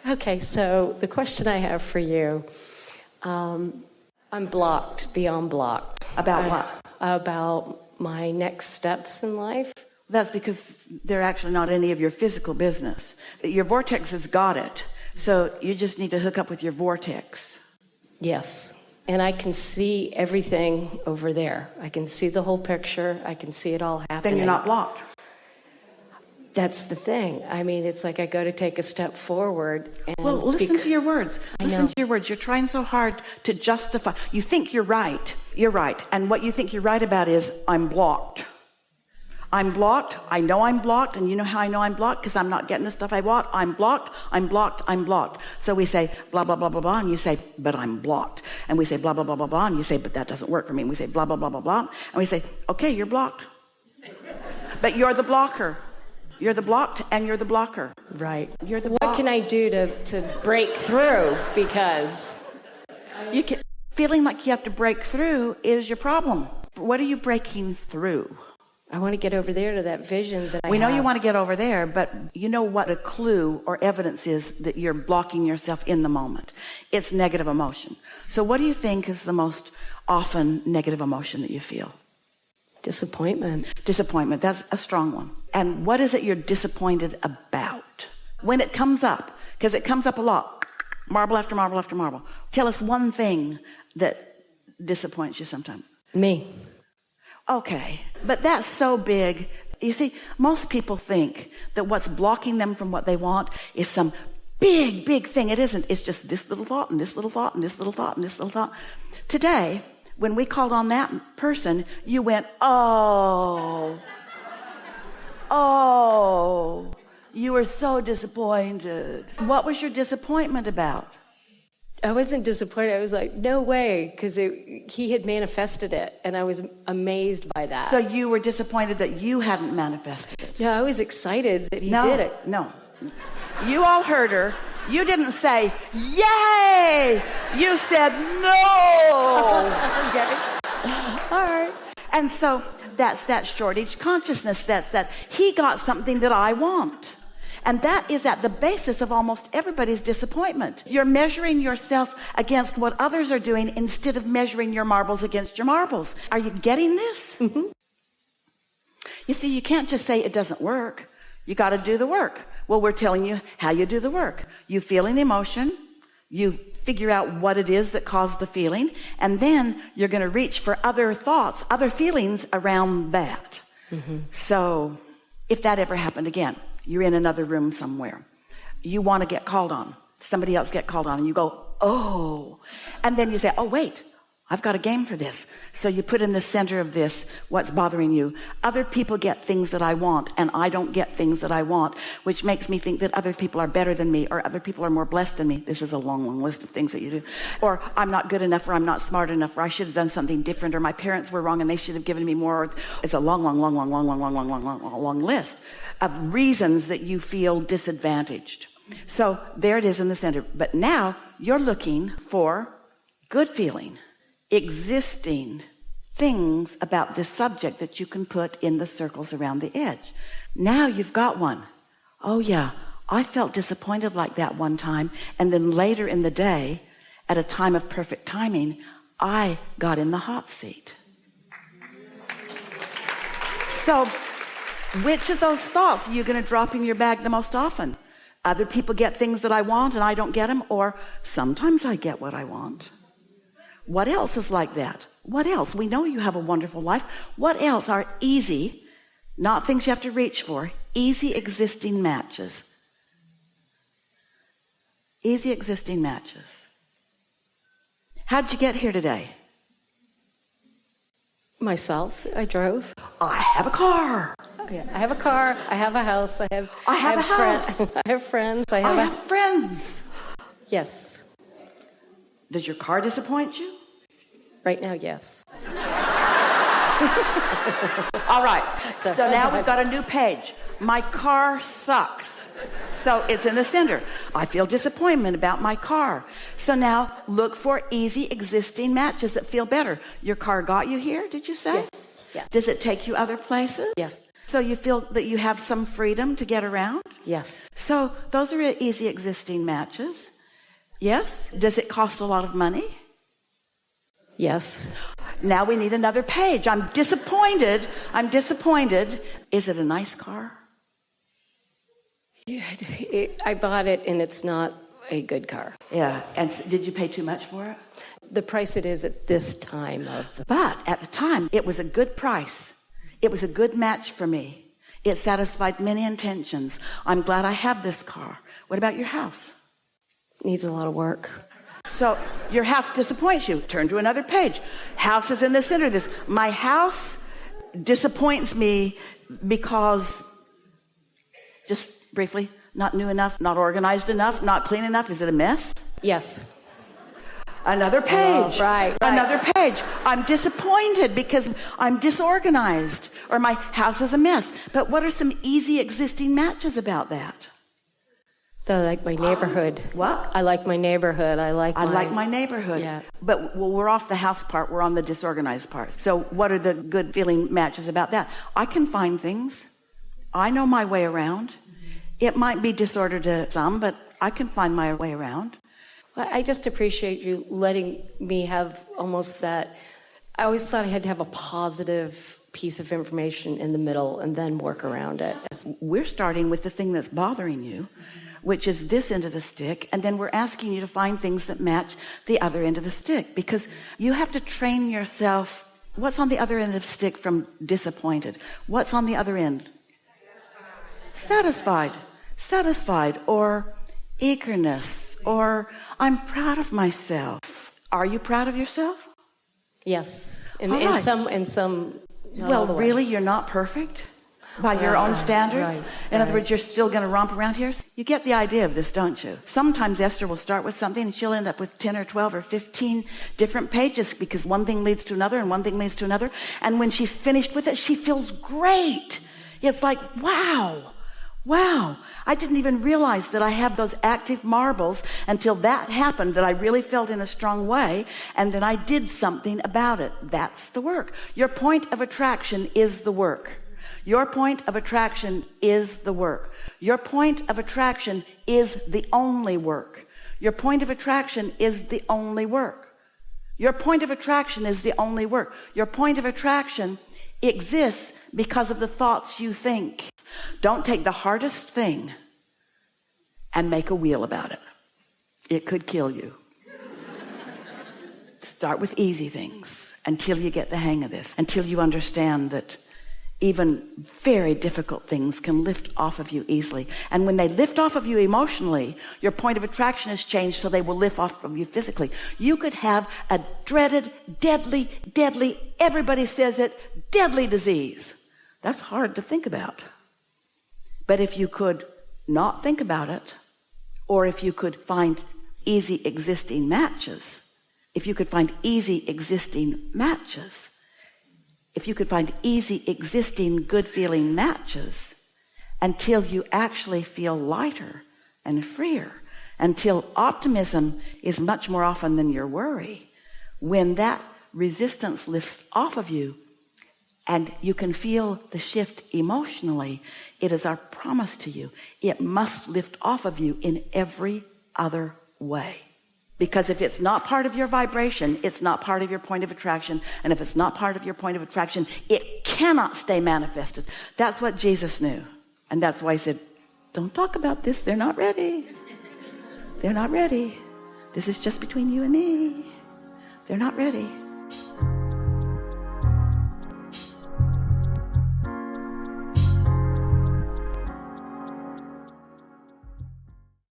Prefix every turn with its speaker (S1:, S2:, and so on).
S1: Okay, so the question I have for you, I'm blocked, beyond blocked.
S2: About what?
S1: About my next steps in life.
S2: That's because they're actually not any of your physical business. Your vortex has got it. So you just need to hook up with your vortex.
S1: Yes. And I can see everything over there. I can see the whole picture. I can see it all happening.
S2: Then you're not blocked.
S1: That's the thing. I mean, it's like I go to take a step forward. And
S2: well, listen to your words. Listen to your words. You're trying so hard to justify. You think you're right. You're right. And what you think you're right about is, I'm blocked. I'm blocked. I know I'm blocked. And you know how I know I'm blocked? Because I'm not getting the stuff I want. I'm blocked. I'm blocked. I'm blocked. So we say blah, blah, blah, blah, blah. And you say, but I'm blocked. And we say blah, blah, blah, blah, blah. And you say, but that doesn't work for me. And we say blah, blah, blah, blah, blah. And we say, okay, you're blocked. But you're the blocker. You're the blocked and you're the blocker.
S1: Right.
S2: You're the
S1: What can I do to break through? Because
S2: feeling like you have to break through is your problem. What are you breaking through?
S1: I want to get over there to that vision that
S2: We know you want to get over there, but you know what a clue or evidence is that you're blocking yourself in the moment. It's negative emotion. So what do you think is the most often negative emotion that you feel?
S1: Disappointment.
S2: Disappointment. That's a strong one. And what is it you're disappointed about? When it comes up, because it comes up a lot, marble after marble after marble. Tell us one thing that disappoints you sometimes.
S1: Me.
S2: Okay, but that's so big. You see, most people think that what's blocking them from what they want is some big, big thing. It isn't. It's just this little thought and this little thought and this little thought and this little thought. Today, when we called on that person, you went, oh, you were so disappointed. What was your disappointment about?
S1: I wasn't disappointed. I was like, no way, because he had manifested it, and I was amazed by that.
S2: So you were disappointed that you hadn't manifested it?
S1: No, I was excited that he did it.
S2: No. You all heard her. You didn't say, yay! You said, no!
S1: Okay. All right.
S2: And so that's that shortage consciousness. That's that he got something that I want. And that is at the basis of almost everybody's disappointment. You're measuring yourself against what others are doing instead of measuring your marbles against your marbles. Are you getting this?
S1: Mm-hmm.
S2: You see, you can't just say it doesn't work. You got to do the work. Well, we're telling you how you do the work. You feel an emotion. You figure out what it is that caused the feeling. And then you're going to reach for other thoughts, other feelings around that.
S1: Mm-hmm.
S2: So if that ever happened again, you're in another room somewhere. You want to get called on. Somebody else get called on and you go, oh. And then you say, oh, wait, I've got a game for this. So you put in the center of this what's bothering you. Other people get things that I want and I don't get things that I want, which makes me think that other people are better than me or other people are more blessed than me. This is a long, long list of things that you do. Or I'm not good enough or I'm not smart enough or I should have done something different or my parents were wrong and they should have given me more. It's a long, long, long, long, long, long, long, long, long, long, long, long list of reasons that you feel disadvantaged. So there it is in the center. But now you're looking for good feeling, existing things about this subject that you can put in the circles around the edge. Now you've got one. Oh yeah, I felt disappointed like that one time. And then later in the day, at a time of perfect timing, I got in the hot seat. So which of those thoughts are you going to drop in your bag the most often? Other people get things that I want and I don't get them, or sometimes I get what I want. What else is like that? What else? We know you have a wonderful life. What else are easy, not things you have to reach for, easy existing matches? Easy existing matches. How'd you get here today?
S1: Myself. I drove.
S2: I have a car.
S1: Yeah, I have a car. I have a house. I have
S2: a house.
S1: I have friends. I
S2: have friends.
S1: Yes.
S2: Does your car disappoint you?
S1: Right now, yes.
S2: All right. So now we've got a new page. My car sucks. So it's in the center. I feel disappointment about my car. So now look for easy existing matches that feel better. Your car got you here, did you say?
S1: Yes. Yes.
S2: Does it take you other places?
S1: Yes.
S2: So you feel that you have some freedom to get around?
S1: Yes.
S2: So those are easy existing matches. Yes? Does it cost a lot of money?
S1: Yes.
S2: Now we need another page. I'm disappointed. Is it a nice car?
S1: I bought it and it's not a good car.
S2: Yeah. And did you pay too much for it?
S1: The price it is at this time
S2: But at the time, it was a good price. It was a good match for me. It satisfied many intentions. I'm glad I have this car. What about your house?
S1: Needs a lot of work.
S2: So your house disappoints you. Turn to another page. House is in the center of this. My house disappoints me because, just briefly, not new enough, not organized enough, not clean enough. Is it a mess?
S1: Yes.
S2: Another page.
S1: Oh, right.
S2: Another page. I'm disappointed because I'm disorganized or my house is a mess. But what are some easy existing matches about that?
S1: I like my neighborhood.
S2: What?
S1: I like my neighborhood. I like
S2: my neighborhood.
S1: Yeah.
S2: But we're off the house part. We're on the disorganized part. So what are the good feeling matches about that? I can find things. I know my way around. It might be disordered to some, but I can find my way around.
S1: Well, I just appreciate you letting me have almost that. I always thought I had to have a positive piece of information in the middle and then work around it.
S2: We're starting with the thing that's bothering you, which is this end of the stick, and then we're asking you to find things that match the other end of the stick, because you have to train yourself. What's on the other end of the stick from disappointed? What's on the other end? Satisfied, or eagerness, or I'm proud of myself. Are you proud of yourself?
S1: Yes.
S2: All right.
S1: In some.
S2: Well, really, you're not perfect by your own standards?
S1: Right,
S2: In other words, you're still going to romp around here? You get the idea of this, don't you? Sometimes Esther will start with something and she'll end up with 10 or 12 or 15 different pages because one thing leads to another and one thing leads to another. And when she's finished with it, she feels great. It's like, wow, I didn't even realize that I have those active marbles until that happened, that I really felt in a strong way, and then I did something about it. That's the work. Your point of attraction is the work. Your point of attraction is the work. Your point of attraction is the only work. Your point of attraction is the only work. Your point of attraction is the only work. Your point of attraction exists because of the thoughts you think. Don't take the hardest thing and make a wheel about it. It could kill you. Start with easy things until you get the hang of this, until you understand that even very difficult things can lift off of you easily. And when they lift off of you emotionally, your point of attraction has changed so they will lift off of you physically. You could have a dreaded, deadly, everybody says it, deadly disease. That's hard to think about. But if you could not think about it, or if you could find easy existing matches, if you could find easy existing good feeling matches, until you actually feel lighter and freer, until optimism is much more often than your worry, when that resistance lifts off of you and you can feel the shift emotionally, it is our promise to you. It must lift off of you in every other way. Because if it's not part of your vibration, it's not part of your point of attraction. And if it's not part of your point of attraction, it cannot stay manifested. That's what Jesus knew. And that's why he said, don't talk about this. They're not ready. They're not ready. This is just between you and me. They're not ready.